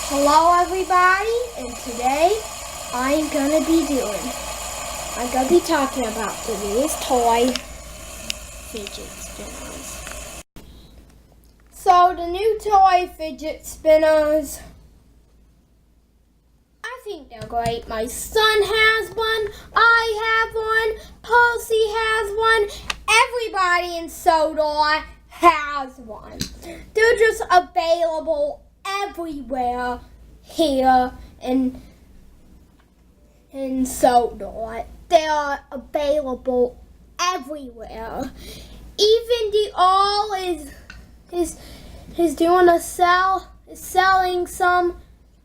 Hello everybody, and today I'm gonna be talking about the newest toy, fidget spinners. So the new toy fidget spinners, I think they're great. My son has one, I have one, Percy has one, everybody in Sodor has one. They're just available everywhere here in Sodor. They are available everywhere. Even the all is doing a sell, is selling some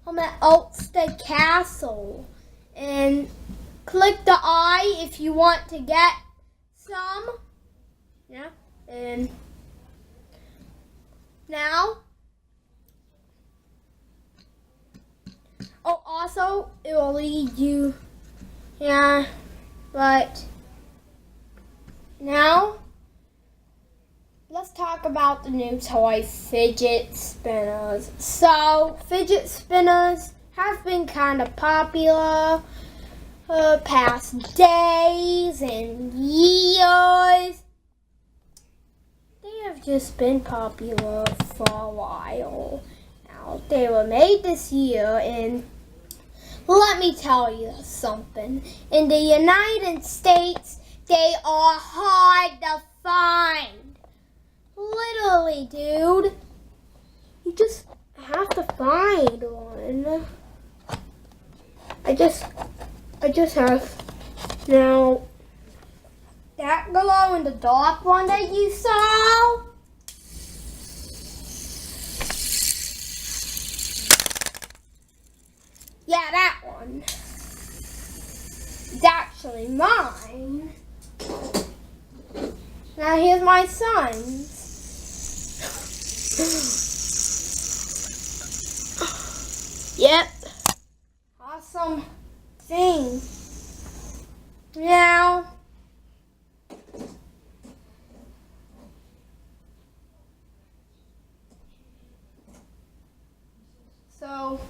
at Ulster Castle. And click the I if you want to get some. Yeah. And now, also, it will lead you, but now, let's talk about the new toy fidget spinners. So, fidget spinners have been kind of popular past days and years. They have just been popular for a while. They were made this year, and let me tell you something. In the United States, they are hard to find. Literally, dude. You just have to find one. I just have. Now, that glow in the dark one that you saw, yeah, that one. It's actually mine. Now here's my son's. Yep. Awesome thing. Now, so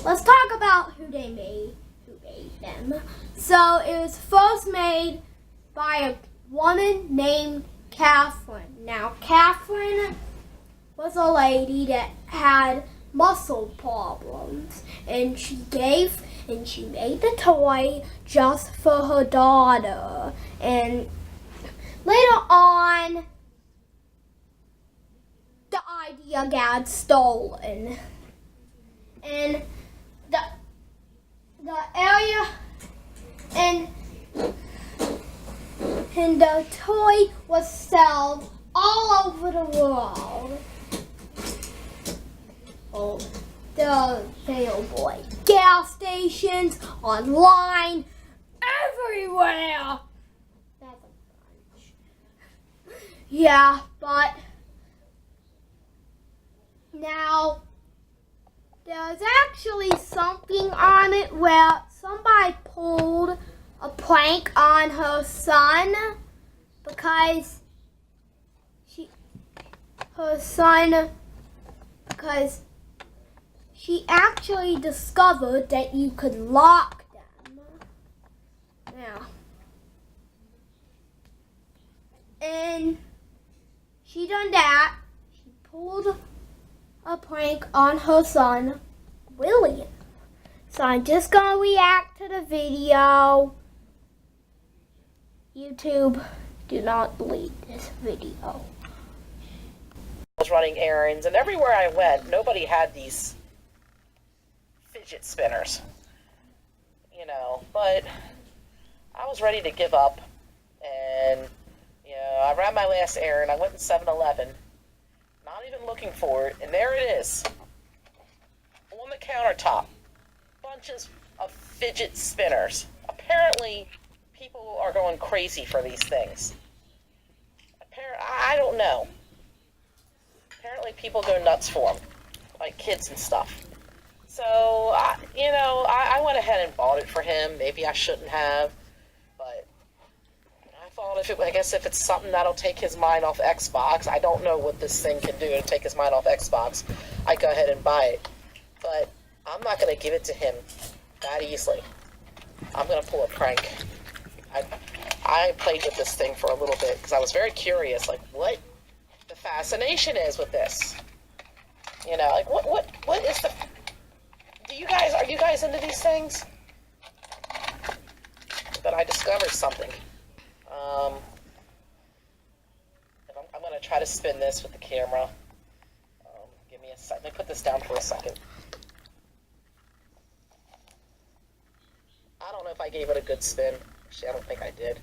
let's talk about who made them. So it was first made by a woman named Catherine. Now Catherine was a lady that had muscle problems, and she made the toy just for her daughter. And later on, the idea got stolen, and the area and the toy was sold all over the world. Oh, they're available at gas stations, online, everywhere. That's a bunch. Yeah, but now there's actually something on it where somebody pulled a prank on her son because she actually discovered that you could lock them. Now, and she done that. She pulled a prank on her son, William. So I'm just gonna react to the video. YouTube, do not delete this video. I was running errands, and everywhere I went, nobody had these fidget spinners, but I was ready to give up, and, I ran my last errand. I went to 7-Eleven, not even looking for it, and there it is, on the countertop, bunches of fidget spinners. Apparently, people are going crazy for these things. I don't know. Apparently people go nuts for them, like kids and stuff. So, I went ahead and bought it for him. Maybe I shouldn't have, but I thought if it's something that'll take his mind off Xbox, I don't know what this thing can do to take his mind off Xbox, I'd go ahead and buy it. But I'm not going to give it to him that easily. I'm going to pull a prank. I played with this thing for a little bit because I was very curious, like, what the fascination is with this. You know, like, what is the... are you guys into these things? But I discovered something. I'm going to try to spin this with the camera. Give me a second. Let me put this down for a second. I don't know if I gave it a good spin. Actually, I don't think I did.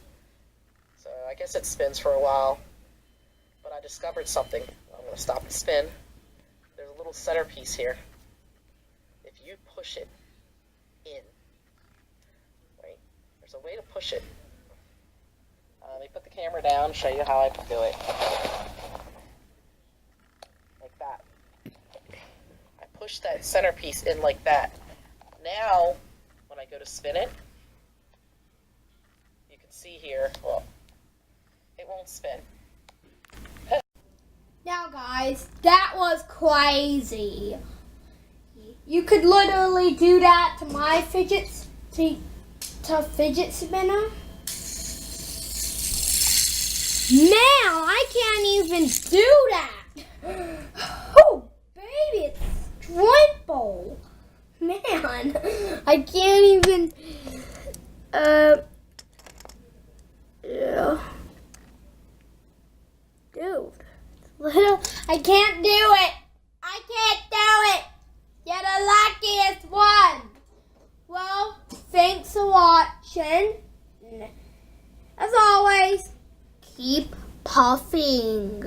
So I guess it spins for a while. But I discovered something. I'm going to stop the spin. There's a little centerpiece here. If you push it in, right, there's a way to push it. Let me put the camera down, show you how I do it. Like that. I push that centerpiece in like that. Now, when I go to spin it, you can see here, well, it won't spin. Now guys, that was crazy. You could literally do that to my fidget spinner. Man, I can't even do that. Oh, baby, it's triple. Man, I can't even. Yeah. Dude, I can't do it. I can't do it. You're the luckiest one. Well, thanks for watching. As always, keep puffing.